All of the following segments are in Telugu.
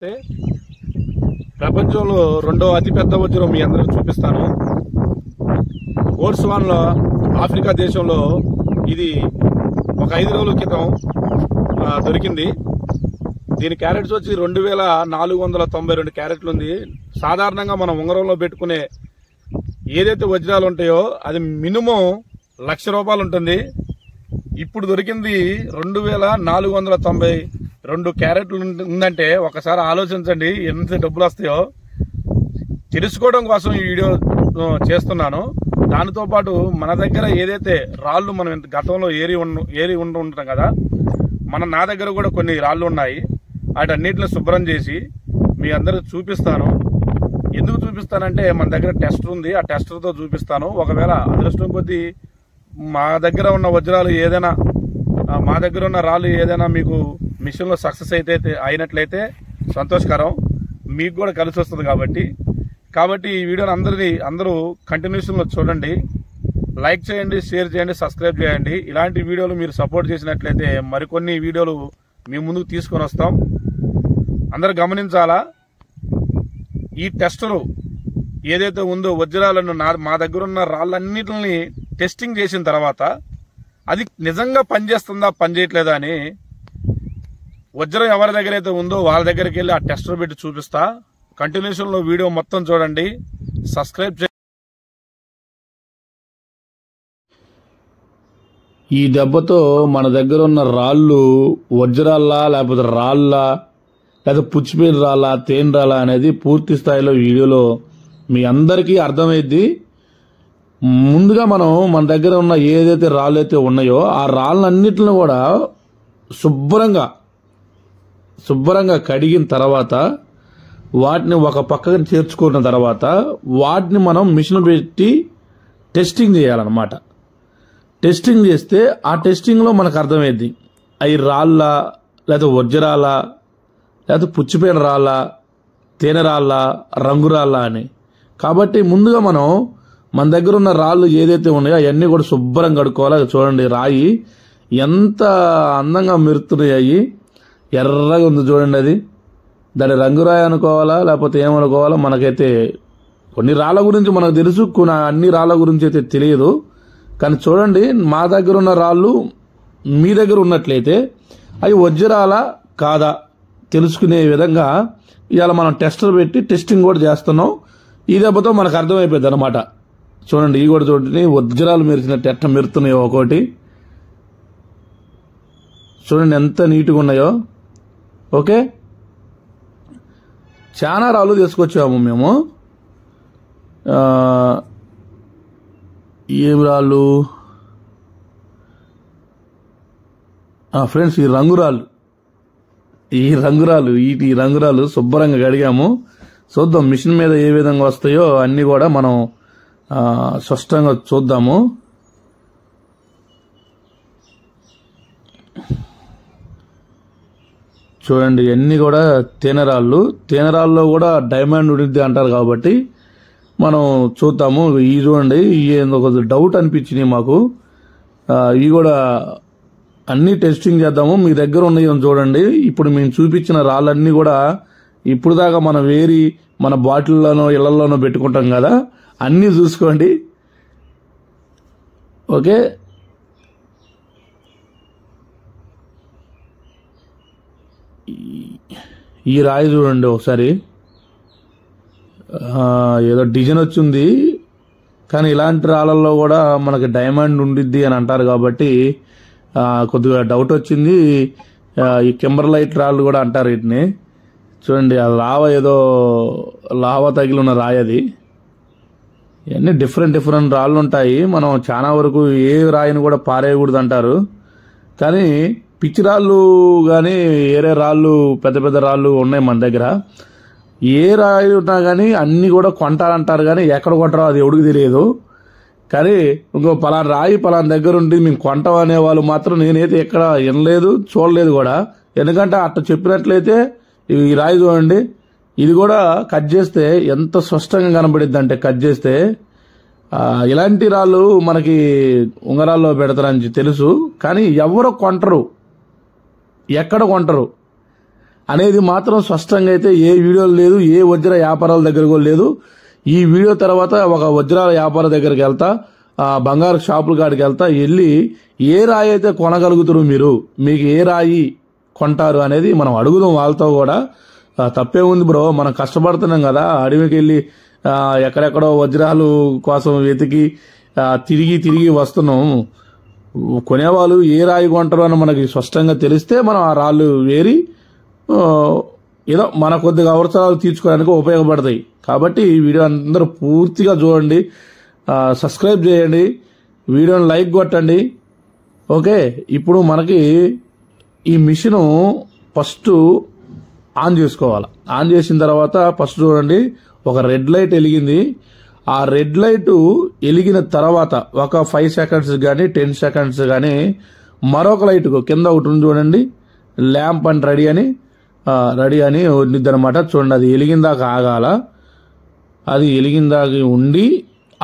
నమస్తే. ప్రపంచంలో రెండో అతిపెద్ద వజ్రం మీ అందరికి చూపిస్తాను. బోట్స్వానాలో ఆఫ్రికా దేశంలో ఇది ఒక 5 రోజుల క్రితం దొరికింది. దీని క్యారెట్స్ వచ్చి 2492 క్యారెట్లు ఉంది. సాధారణంగా మనం ఉంగరంలో పెట్టుకునే ఏదైతే వజ్రాలు ఉంటాయో అది మినిమం ₹1,00,000 ఉంటుంది. ఇప్పుడు దొరికింది 2492 క్యారెట్లు ఉందంటే ఒకసారి ఆలోచించండి ఎంత డబ్బులు వస్తాయో. తెలుసుకోవడం కోసం ఈ వీడియో చేస్తున్నాను. దానితో పాటు మన దగ్గర ఏదైతే రాళ్ళు మనం గతంలో ఏరి ఉంటాం కదా, నా దగ్గర కూడా కొన్ని రాళ్ళు ఉన్నాయి. వాటన్నిటిని శుభ్రం చేసి మీ అందరికి చూపిస్తాను. ఎందుకు చూపిస్తానంటే మన దగ్గర టెస్టర్ ఉంది, ఆ టెస్టర్తో చూపిస్తాను. ఒకవేళ అదృష్టం కొద్దీ మా దగ్గర ఉన్న వజ్రాలు ఏదైనా, మా దగ్గర ఉన్న రాళ్ళు ఏదైనా మీకు మిషన్లో సక్సెస్ అయినట్లయితే సంతోషకరం, మీకు కూడా కలిసి వస్తుంది. కాబట్టి ఈ వీడియోని అందరూ కంటిన్యూషన్లో చూడండి, లైక్ చేయండి, షేర్ చేయండి, సబ్స్క్రైబ్ చేయండి. ఇలాంటి వీడియోలు మీరు సపోర్ట్ చేసినట్లయితే మరికొన్ని వీడియోలు మీ ముందుకు తీసుకొని వస్తాం. అందరూ గమనించాలా, ఈ టెస్టరు ఏదైతే ఉందో వజ్రాలను మా దగ్గర ఉన్న రాళ్ళన్నిటిని టెస్టింగ్ చేసిన తర్వాత అది నిజంగా పనిచేస్తుందా పనిచేయట్లేదా అని వజ్రం ఎవరి దగ్గర అయితే ఉందో వాళ్ళ దగ్గరికి వెళ్ళి ఆ టెస్టర్ పెట్టి చూపిస్తా. కంటిన్యూషన్లో వీడియో మొత్తం చూడండి, సబ్స్క్రైబ్ చేయండి. ఈ దెబ్బతో మన దగ్గర ఉన్న రాళ్ళు వజ్రాల్లా లేకపోతే రాళ్ళా లేకపోతే పుచ్చిపోయిన రాళ్ళ తేనె రాళ్ళ అనేది పూర్తి స్థాయిలో వీడియోలో మీ అందరికీ అర్థమైద్ది. ముందుగా మనం మన దగ్గర ఉన్న ఏదైతే రాళ్ళు అయితే ఉన్నాయో ఆ రాళ్ళన్నిటిని కూడా శుభ్రంగా కడిగిన తర్వాత వాటిని ఒక పక్కన చేర్చుకున్న తర్వాత వాటిని మనం మిషన్ పెట్టి టెస్టింగ్ చేయాలన్నమాట. టెస్టింగ్ చేస్తే ఆ టెస్టింగ్లో మనకు అర్థమైద్ది అవి రాళ్ళ లేకపోతే వజ్రాల లేకపోతే పుచ్చిపోయిన రాళ్ళ తేనె రాళ్ళ రంగు రాళ్ళ అని. కాబట్టి ముందుగా మనం మన దగ్గర ఉన్న రాళ్ళు ఏదైతే ఉన్నాయో అవన్నీ కూడా శుభ్రంగా కడుక్కోవాలి. చూడండి రాయి ఎంత అందంగా మెరుతున్నాయి, ఎర్రగా ఉంది చూడండి. అది దాని రంగురాయి అనుకోవాలా లేకపోతే ఏమనుకోవాలా మనకైతే కొన్ని రాళ్ళ గురించి మనకు తెలుసు, కొన్ని అన్ని రాళ్ళ గురించి అయితే తెలియదు. కానీ చూడండి మా దగ్గర ఉన్న రాళ్ళు మీ దగ్గర ఉన్నట్లయితే అవి వజ్రాలా కాదా తెలుసుకునే విధంగా ఇవాళ మనం టెస్టర్ పెట్టి టెస్టింగ్ కూడా చేస్తున్నాం. ఈ దెబ్బతో మనకు అర్థమైపోయింది అనమాట. చూడండి ఇవి కూడా చూడండి వజ్రాలు మెరిచినట్టు ఎట్ట మెరుతున్నాయో ఒకటి. చూడండి ఎంత నీట్గా ఉన్నాయో. ఓకే, చాలా రాళ్ళు తీసుకొచ్చాము మేము. ఏం రాళ్ళు ఫ్రెండ్స్, ఈ రంగురాళ్ళు శుభ్రంగా కడిగాము. చూద్దాం మిషన్ మీద ఏ విధంగా వస్తాయో అన్ని కూడా మనం స్పష్టంగా చూద్దాము. చూడండి అన్ని కూడా తేనెరాళ్ళలో కూడా డైమండ్ ఉండిద్ది అంటారు కాబట్టి మనం చూద్దాము. ఈ చూడండి ఒక డౌట్ అనిపించింది మాకు. ఇవి కూడా అన్ని టెస్టింగ్ చేద్దాము. మీ దగ్గర ఉన్నాయి చూడండి. ఇప్పుడు మేము చూపించిన రాళ్ళన్నీ కూడా ఇప్పుడు దాకా మనం మన బాటిల్లోనో ఇళ్లలోనో పెట్టుకుంటాం కదా, అన్నీ చూసుకోండి. ఓకే, ఈ రాయి చూడండి ఒకసారి, ఏదో డిజైన్ వచ్చింది. కానీ ఇలాంటి రాళ్ళల్లో కూడా మనకి డైమండ్ ఉండిద్ది అని అంటారు కాబట్టి కొద్దిగా డౌట్ వచ్చింది. ఈ కింబర్లైట్ రాళ్ళు కూడా అంటారు వీటిని. చూడండి ఆ లావా తగిలి ఉన్న రాయి అది. ఇవన్నీ డిఫరెంట్ రాళ్ళు ఉంటాయి. మనం చాలా వరకు ఏ రాయిని కూడా పారేయకూడదు అంటారు. కానీ పిచ్చి రాళ్ళు కానీ ఏరే రాళ్ళు పెద్ద రాళ్ళు ఉన్నాయి మన దగ్గర. ఏ రాయి ఉన్నా కానీ అన్ని కూడా కొంటారంటారు, కానీ ఎక్కడ కొంటారో అది ఎవడికి తెలియదు. కానీ ఇంకో పలానా రాయి పలానా దగ్గర ఉండి మేము కొంటాం అనే వాళ్ళు మాత్రం నేనైతే ఎక్కడ వినలేదు, చూడలేదు కూడా. ఎందుకంటే అట్లా చెప్పినట్లయితే ఈ రాయి చూడండి, ఇది కూడా కట్ చేస్తే ఎంత స్పష్టంగా కనబడిద్ది అంటే కట్ చేస్తే. ఇలాంటి రాళ్ళు మనకి ఉంగరాల్లో పెడతారని తెలుసు, కానీ ఎవరు కొంటరు, ఎక్కడ కొంటరు. అనేది మాత్రం స్పష్టంగా అయితే ఏ వీడియోలు లేదు, ఏ వజ్ర వ్యాపారాల దగ్గర కూడా లేదు. ఈ వీడియో తర్వాత ఒక వజ్రాల వ్యాపార దగ్గరికి వెళ్తా, ఆ బంగారు షాపుల కాడికి వెళ్తా, వెళ్ళి ఏ రాయి అయితే కొనగలుగుతారు మీకు ఏ రాయి కొంటారు అనేది మనం అడుగుదాం వాళ్ళతో కూడా. తప్పే ఉంది బ్రో, మనం కష్టపడుతున్నాం కదా, అడవికి వెళ్ళి ఎక్కడెక్కడో వజ్రాలు కోసం వెతికి తిరిగి వస్తున్నాం. కొనేవాళ్ళు ఏ రాయి కొంటారు అని మనకి స్పష్టంగా తెలిస్తే మనం ఆ రాళ్ళు వేరి ఏదో మన కొద్దిగా అవసరాలు తీర్చుకోవడానికి ఉపయోగపడతాయి. కాబట్టి ఈ వీడియో అందరూ పూర్తిగా చూడండి, సబ్స్క్రైబ్ చేయండి, వీడియోని లైక్ కొట్టండి. ఓకే, ఇప్పుడు మనకి ఈ మిషన్ ఫస్ట్ ఆన్ చేసుకోవాలి. ఆన్ చేసిన తర్వాత ఫస్ట్ చూడండి, ఒక రెడ్ లైట్ వెలిగింది. ఆ రెడ్ లైట్ వెలిగిన తర్వాత ఒక 5 సెకండ్స్ కానీ 10 సెకండ్స్ కానీ మరొక లైట్ కింద ఒకటి ఉంది చూడండి, ల్యాంప్ అండ్ రెడీ అని ఉండిద్ది అనమాట. చూడండి, అది వెలిగిందాకా ఆగాల. అది వెలిగిందాక ఉండి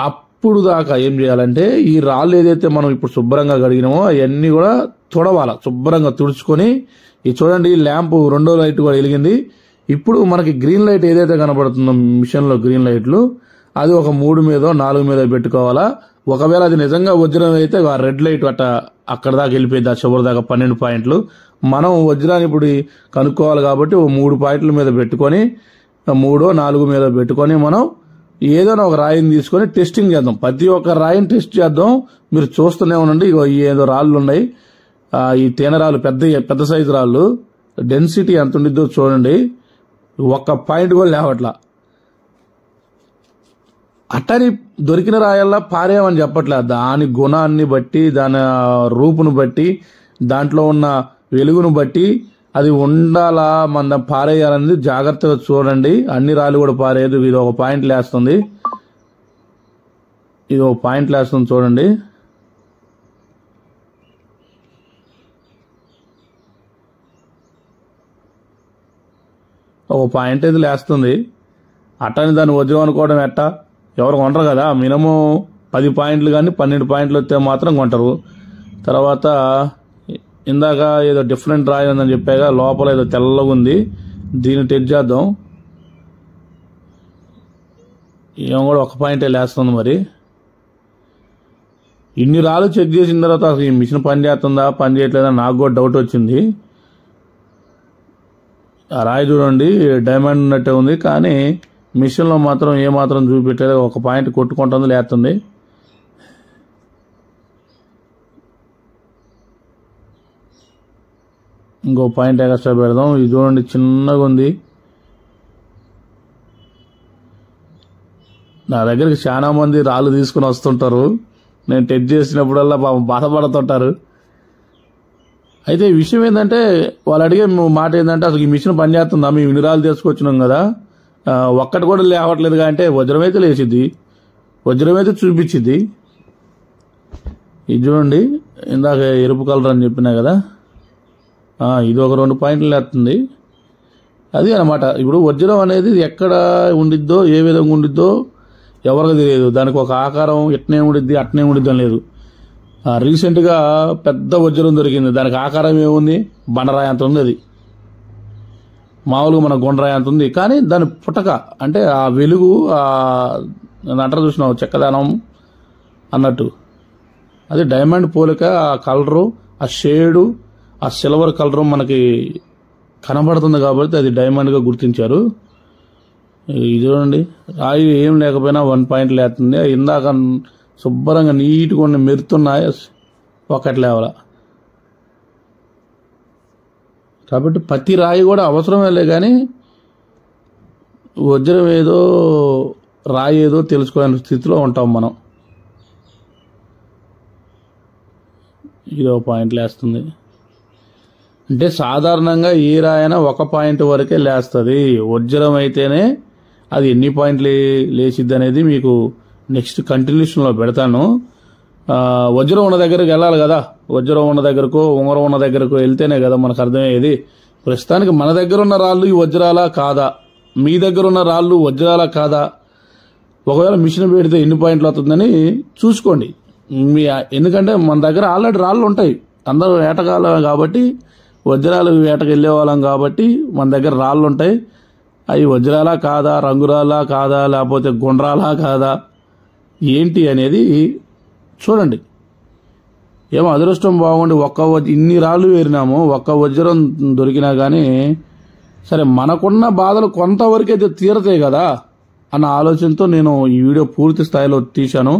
అప్పుడు దాకా ఏం చేయాలంటే ఈ రాళ్ళు ఏదైతే మనం ఇప్పుడు శుభ్రంగా కడిగినామో అవన్నీ కూడా తుడవాలి. శుభ్రంగా తుడుచుకొని ఇది చూడండి, ల్యాంప్ రెండో లైట్ కూడా వెలిగింది. ఇప్పుడు మనకి గ్రీన్ లైట్ ఏదైతే కనబడుతుందో మిషన్ లో గ్రీన్ లైట్లు, అది ఒక 3 మీదో 4 మీదో పెట్టుకోవాలా. ఒకవేళ అది నిజంగా వజ్రం అయితే ఆ రెడ్ లైట్ అక్కడ దాకా వెళ్ళిపోయింది, ఆ చివరి దాకా 12 పాయింట్లు. మనం వజ్రాన్ని ఇప్పుడు కనుక్కోవాలి కాబట్టి 3 పాయింట్ల మీద పెట్టుకొని 3 4 మీద పెట్టుకొని మనం ఏదైనా ఒక రాయిని తీసుకొని టెస్టింగ్ చేద్దాం. ప్రతి ఒక్క రాయిని టెస్ట్ చేద్దాం. మీరు చూస్తూనే ఉండండి. ఇగో ఏదో రాళ్ళు ఉన్నాయి, ఈ తేనెరాళ్ళు పెద్ద సైజు రాళ్ళు. డెన్సిటీ ఎంత ఉండిద్దో చూడండి, ఒక్క పాయింట్ కూడా లేవట్లా. అట్టని దొరికిన రాయల్లా పారేమని చెప్పట్లేదు. దాని గుణాన్ని బట్టి, దాని రూపును బట్టి, దాంట్లో ఉన్న వెలుగును బట్టి అది ఉండాలా మన పారేయాలనేది జాగ్రత్తగా చూడండి. అన్ని రాళ్ళు కూడా పారేయదు. ఇది ఒక పాయింట్ లేస్తుంది, చూడండి. ఒక పాయింట్ అయితే లేస్తుంది. అట్టని దాన్ని వజ్రం అనుకోవడం ఎట్టా? ఎవరు కొంటారు కదా. మినిమం 10 పాయింట్లు కానీ 12 పాయింట్లు వస్తే మాత్రం కొంటారు. తర్వాత ఇందాక ఏదో డిఫరెంట్ రాయి ఉందని చెప్పాగా, లోపల ఏదో తెల్లగా ఉంది, దీన్ని టెస్ట్ చేద్దాం. ఏమో కూడా ఒక పాయింటే లేస్తుంది. మరి ఇన్ని రాళ్ళు చెక్ చేసిన తర్వాత అసలు ఈ మిషన్ పని చేస్తుందా పని చేయట్లేదా నాకు కూడా డౌట్ వచ్చింది. ఆ రాయి చూడండి, డైమండ్ ఉన్నట్టే ఉంది, కానీ మిషన్లో మాత్రం ఏమాత్రం చూపెట్టలేదు. ఒక పాయింట్ కొట్టుకుంటుంది, లేస్తుంది. ఇంకో పాయింట్ ఎక్స్ట్రా పెడదాం. ఇది చూడండి, చిన్నగా ఉంది. నా దగ్గరికి చాలా మంది రాళ్ళు తీసుకుని వస్తుంటారు. నేను టెస్ట్ చేసినప్పుడల్లా బాధపడుతుంటారు. అయితే ఈ విషయం ఏంటంటే, వాళ్ళు అడిగే మాట ఏంటంటే, అసలు ఈ మిషన్ పనిచేస్తుందా, మేము ఇన్ని రాళ్ళు తీసుకొచ్చినాం కదా, ఒక్కటి కూడా లేవట్లేదుగా అంటే, వజ్రం అయితే లేచిద్ది, వజ్రం అయితే చూపించిద్ది. ఇది చూడండి, ఇందాక ఎరుపు కలర్ అని చెప్పినా కదా, ఇది ఒక 2 పాయింట్లు లేస్తుంది. అది అనమాట. ఇప్పుడు వజ్రం అనేది ఎక్కడ ఉండిద్దో, ఏ విధంగా ఉండిద్దో ఎవరికి తెలియదు. దానికి ఒక ఆకారం ఎట్నే ఉండిద్ది అట్నే ఉండిద్ది అని లేదు. రీసెంట్ గా పెద్ద వజ్రం దొరికింది, దానికి ఆకారం ఏముంది, బండరాయి అంత ఉంది. అది మామూలుగా మన గుండ్రాయి అంత ఉంది, కానీ దాని పుటక అంటే ఆ వెలుగు, అంటారు చూసినావు చెక్కదానం అన్నట్టు, అది డైమండ్ పోలిక. ఆ కలరు, ఆ షేడు, ఆ సిల్వర్ కలరు మనకి కనబడుతుంది కాబట్టి అది డైమండ్ గా గుర్తించారు. ఇది చూడండి, రాయి ఏం లేకపోయినా 1 పాయింట్ లేస్తుంది. ఇందాక శుభ్రంగా నీట్గా ఉన్న మెరుతున్నాయి, ఒకటి లేవల. కాబట్టి ప్రతి రాయి కూడా అవసరమేలే, కానీ వజ్రం ఏదో రాయి ఏదో తెలుసుకోలేని స్థితిలో ఉంటాం మనం. ఇదో పాయింట్ లేస్తుంది. అంటే సాధారణంగా ఏ రాయైనా 1 పాయింట్ వరకే లేస్తుంది. వజ్రం అయితేనే అది ఎన్ని పాయింట్లు లేచిద్ది అనేది మీకు నెక్స్ట్ కంటిన్యూషన్లో పెడతాను. వజ్రం ఉన్న దగ్గరకు వెళ్ళాలి కదా, వజ్రం ఉన్న దగ్గరకు ఉంగరం ఉన్న దగ్గరకు వెళ్తేనే కదా మనకు అర్థమయ్యేది. ప్రస్తుతానికి మన దగ్గర ఉన్న రాళ్ళు ఈ వజ్రాలా కాదా, మీ దగ్గర ఉన్న రాళ్ళు వజ్రాలా కాదా, ఒకవేళ మిషన్ పెడితే ఎన్ని పాయింట్లు అవుతుందని చూసుకోండి. ఎందుకంటే మన దగ్గర ఆల్రెడీ రాళ్ళు ఉంటాయి, అందరూ ఏటకాలం కాబట్టి వజ్రాలు వేటకు వెళ్ళే వాళ్ళం కాబట్టి మన దగ్గర రాళ్ళు ఉంటాయి. అవి వజ్రాలా కాదా, రంగురాలా కాదా, లేకపోతే గుండ్రాలా కాదా ఏంటి అనేది చూడండి. ఏమో అదృష్టం బాగుండి ఇన్ని రాళ్ళు వేరినాము, ఒక్క వజ్రం దొరికినా కానీ సరే మనకున్న బాధలు కొంతవరకు అయితే తీరతాయి కదా అన్న ఆలోచనతో నేను ఈ వీడియో పూర్తి స్థాయిలో తీశాను.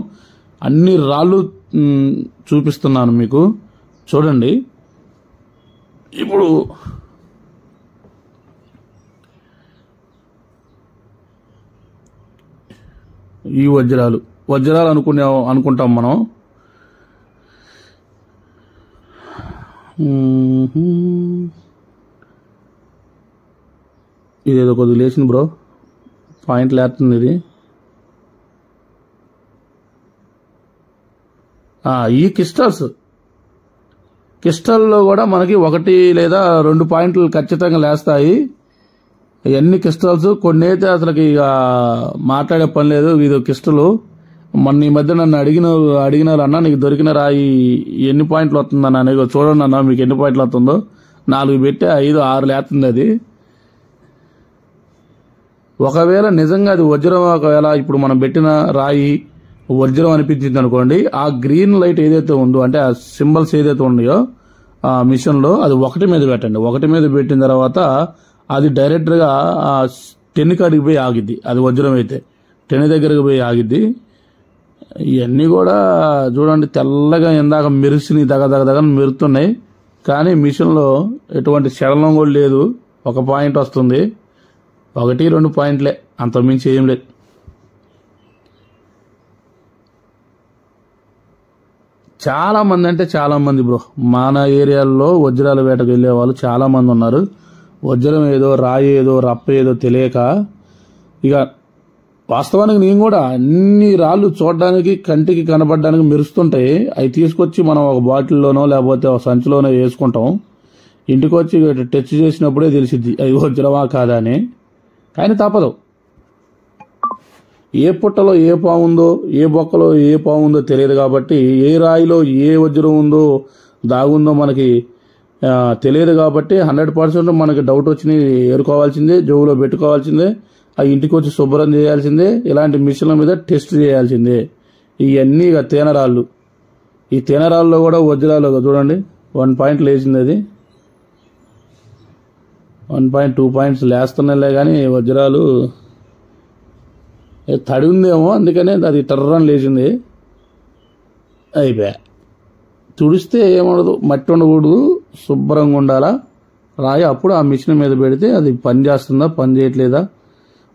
అన్ని రాళ్ళు చూపిస్తున్నాను మీకు, చూడండి. ఇప్పుడు ఈ వజ్రాలు అనుకుంటాం మనం. ఇదేదో కొద్దిగా లేచింది బ్రో, పాయింట్ లేస్తుంది ఇది. ఈ క్రిస్టల్లో కూడా మనకి 1 లేదా 2 పాయింట్లు ఖచ్చితంగా లేస్తాయి. ఎన్ని క్రిస్టల్స్, కొన్ని అయితే అసలుకి ఇక మాట్లాడే పని లేదు. ఇది క్రిస్టల్. మొన్న ఈ మధ్య నన్ను అడిగినారు అన్న నీకు దొరికిన రాయి ఎన్ని పాయింట్లు వస్తుందన్న, నీకు చూడండి అన్న మీకు ఎన్ని పాయింట్లు వస్తుందో. 4 పెట్టి 5, 6 లేస్తుంది అది. ఒకవేళ నిజంగా అది వజ్రం, ఒకవేళ ఇప్పుడు మనం పెట్టిన రాయి వజ్రం అనిపించింది అనుకోండి, ఆ గ్రీన్ లైట్ ఏదైతే ఉందో అంటే ఆ సింబల్స్ ఏదైతే ఉన్నాయో ఆ మిషన్ లో అది 1 మీద పెట్టండి. 1 మీద పెట్టిన తర్వాత అది డైరెక్ట్ గా 10 కాడికి పోయి ఆగిద్ది. అది వజ్రం అయితే 10 దగ్గరకు పోయి ఆగిద్ది. ఇవన్నీ కూడా చూడండి తెల్లగా ఇందాక మెరిసిని దగ మెరుతున్నాయి, కానీ మిషన్ లో ఎటువంటి చలనం కూడా లేదు. 1 పాయింట్ వస్తుంది, 1, 2 పాయింట్లే, అంత మించి ఏం లేదు. చాలా మంది అంటే చాలా మంది బ్రో మన ఏరియాల్లో వజ్రాల వేటకు వెళ్లే వాళ్ళు చాలా మంది ఉన్నారు. వజ్రం ఏదో, రాయి ఏదో, రప్ప ఏదో తెలియక ఇక వాస్తవానికి నేను కూడా అన్ని రాళ్ళు చూడడానికి కంటికి కనబడడానికి మెరుస్తుంటాయి. అవి తీసుకొచ్చి మనం ఒక బాటిల్లోనో లేకపోతే ఒక సంచిలోనో వేసుకుంటాం. ఇంటికి వచ్చి టచ్ చేసినప్పుడే తెలిసిద్ది అవి వజ్రమా కాదా అని. కానీ తప్పదు, ఏ పుట్టలో ఏ పాము ఉందో, ఏ బొక్కలో ఏ పాము ఉందో తెలియదు కాబట్టి, ఏ రాయిలో ఏ వజ్రం ఉందో దాగుందో మనకి తెలియదు కాబట్టి 100% మనకి డౌట్ వచ్చి ఏరుకోవాల్సిందే, జోబులో పెట్టుకోవాల్సిందే, ఆ ఇంటికి వచ్చి శుభ్రం చేయాల్సిందే, ఇలాంటి మిషన్ల మీద టెస్ట్ చేయాల్సిందే. ఇవన్నీ ఇక తేనరాళ్ళు. ఈ తేనరాళ్ళలో కూడా వజ్రాలు చూడండి 1 పాయింట్ లేచింది. అది 1.2 పాయింట్స్ లేస్తున్నాయిలే కానీ వజ్రాలు తడి ఉందేమో అందుకనే అది టర్రని లేచింది. అయిపోయా. తుడిస్తే ఏమడదు, మట్టి ఉండకూడదు, శుభ్రంగా ఉండాలా రాయి. అప్పుడు ఆ మిషన్ మీద పెడితే అది పని చేస్తుందా పని చేయట్లేదా,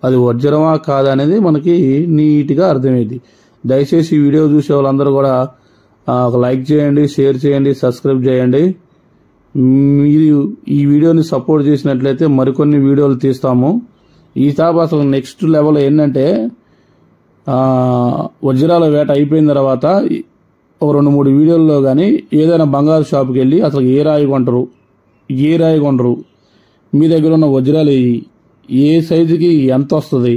అది వజ్రమా కాదా అనేది మనకి నీట్గా అర్థమైంది. దయచేసి ఈ వీడియో చూసే వాళ్ళందరూ కూడా ఒక లైక్ చేయండి, షేర్ చేయండి, సబ్స్క్రైబ్ చేయండి. మీరు ఈ వీడియోని సపోర్ట్ చేసినట్లయితే మరికొన్ని వీడియోలు తీస్తాము. ఈ తాప అసలు నెక్స్ట్ లెవెల్ ఏంటంటే వజ్రాల వేట అయిపోయిన తర్వాత ఒక 2-3 వీడియోల్లో కానీ ఏదైనా బంగారు షాప్కి వెళ్ళి అసలు ఏ రాయి కొంటారు, మీ దగ్గర ఉన్న వజ్రాలు ఏ సైజుకి ఎంత వస్తుంది,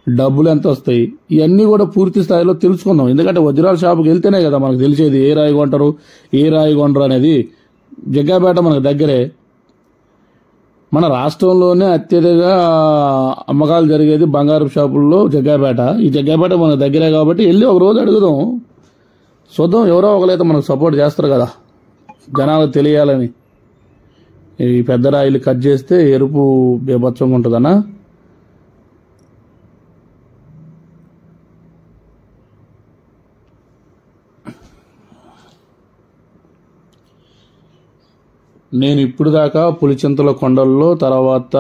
డబ్బులు ఎంత వస్తాయి, ఇవన్నీ కూడా పూర్తి స్థాయిలో తెలుసుకుందాం. ఎందుకంటే వజ్రాల షాప్కి వెళ్తేనే కదా మనకు తెలిసేది ఏ రాయి కొంటారు అనేది. జగ్గాపేట మనకు దగ్గరే, మన రాష్ట్రంలోనే అత్యధిక అమ్మకాలు జరిగేది బంగారు షాపుల్లో జగ్గాపేట. ఈ జగ్గాపేట మన దగ్గరే కాబట్టి వెళ్ళి ఒక రోజు అడుగుదాం, చూద్దాం. ఎవరో ఒకరైతే మనకు సపోర్ట్ చేస్తారు కదా, జనాలకు తెలియాలని. ఈ పెద్ద రాయిలు కట్ చేస్తే ఎరుపు బేభత్సంగా ఉంటుందన్నా. నేను ఇప్పుడు దాకా పులిచింతల కొండల్లో, తర్వాత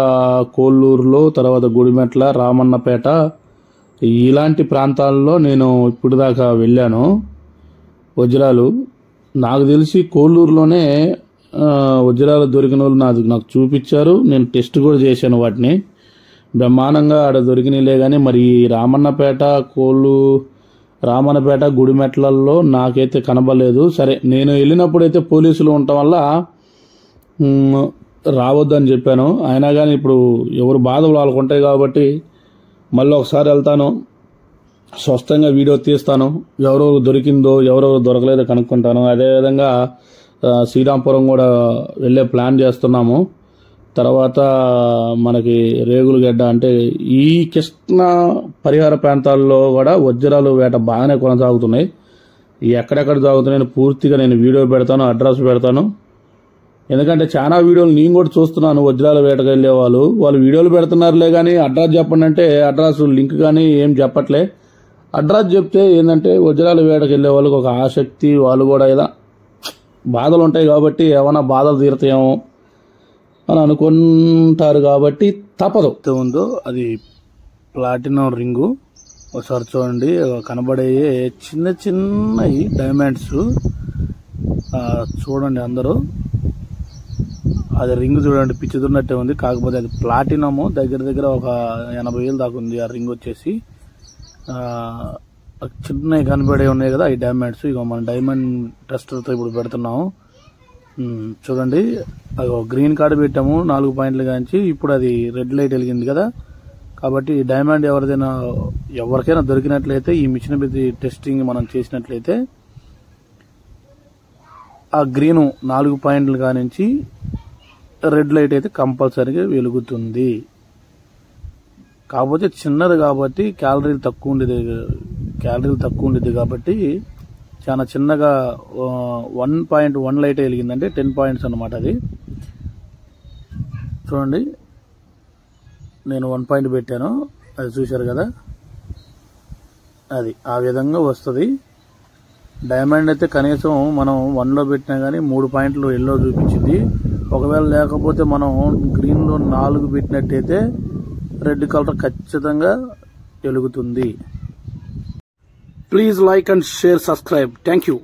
కోల్లూరులో, తర్వాత గుడిమెట్ల, రామన్నపేట ఇలాంటి ప్రాంతాల్లో నేను ఇప్పుడు దాకా వెళ్ళాను. వజ్రాలు నాకు తెలిసి కోల్లూరులోనే వజ్రాలు దొరికిన వాళ్ళు నాకు చూపించారు. నేను టెస్ట్ కూడా చేశాను వాటిని, బ్రహ్మాండంగా ఆడ దొరికినలే. కానీ మరి రామన్నపేట గుడిమెట్లలో నాకైతే కనబడలేదు. సరే, నేను వెళ్ళినప్పుడైతే పోలీసులు ఉండటం వల్ల రావద్దని చెప్పాను. అయినా కానీ ఇప్పుడు ఎవరు బాధలు వాళ్ళకు ఉంటాయి కాబట్టి మళ్ళీ ఒకసారి వెళ్తాను, స్పష్టంగా వీడియో తీస్తాను, ఎవరెవరు దొరికిందో ఎవరెవరు దొరకలేదో కనుక్కుంటాను. అదేవిధంగా శ్రీరాంపురం కూడా వెళ్ళే ప్లాన్ చేస్తున్నాము. తర్వాత మనకి రేగులగడ్డ అంటే ఈ కృష్ణ పరిహార ప్రాంతాల్లో కూడా వజ్రాలు వేట బాగానే కొనసాగుతున్నాయి. ఎక్కడెక్కడ సాగుతున్నాయని పూర్తిగా నేను వీడియో పెడతాను, అడ్రస్ పెడతాను. ఎందుకంటే చాలా వీడియోలు నేను కూడా చూస్తున్నాను. వజ్రాల వేటకు వెళ్ళే వాళ్ళు వీడియోలు పెడుతున్నారులే కానీ అడ్రస్ చెప్పండి అంటే అడ్రస్ లింక్ కానీ ఏం చెప్పట్లే. అడ్రస్ చెప్తే ఏంటంటే వజ్రాల వేటకు వెళ్ళే వాళ్ళకి ఒక ఆసక్తి, వాళ్ళు కూడా ఏదో బాధలు ఉంటాయి కాబట్టి ఏమైనా బాధలు తీరుతాయేమో అని అనుకుంటారు కాబట్టి తప్పదు. ఉందో అది ప్లాటినం రింగు. ఒకసారి చూడండి, కనబడే చిన్న చిన్నవి డైమండ్స్ చూడండి అందరూ. అది రింగ్ చూడండి పిచ్చిదున్నట్టే ఉంది, కాకపోతే అది ప్లాటినము. దగ్గర ఒక 80,000 దాకా ఉంది ఆ రింగ్ వచ్చేసి. చిన్నవి కనబడే ఉన్నాయి కదా ఈ డైమండ్స్. ఇక మనం డైమండ్ టెస్టర్తో ఇప్పుడు పెడుతున్నాము. చూడండి, అది గ్రీన్ కార్డు పెట్టాము 4 పాయింట్లు కాంచి. ఇప్పుడు అది రెడ్ లైట్ వెలిగింది కదా, కాబట్టి డైమండ్ ఎవరికైనా దొరికినట్లయితే ఈ మిషన్ మీద టెస్టింగ్ మనం చేసినట్లయితే ఆ గ్రీన్ 4 పాయింట్లు కానించి రెడ్ లైట్ అయితే కంపల్సరీగా వెలుగుతుంది. కాకపోతే చిన్నది కాబట్టి క్యాలరీలు తక్కువ ఉండేది కాబట్టి చాలా చిన్నగా 1.1 లైట్ వెలిగిందంటే 10 పాయింట్స్ అన్నమాట. అది చూడండి, నేను 1 పాయింట్ పెట్టాను, అది చూశారు కదా. అది ఆ విధంగా వస్తుంది. డైమండ్ అయితే కనీసం మనం 1లో పెట్టినా కానీ 3 పాయింట్లు ఎల్లో చూపించింది. ఒకవేళ లేకపోతే మనం గ్రీన్లో 4 పెట్టినట్టయితే రెడ్ కలర్ ఖచ్చితంగా వెలుగుతుంది. Please like and share, subscribe. Thank you.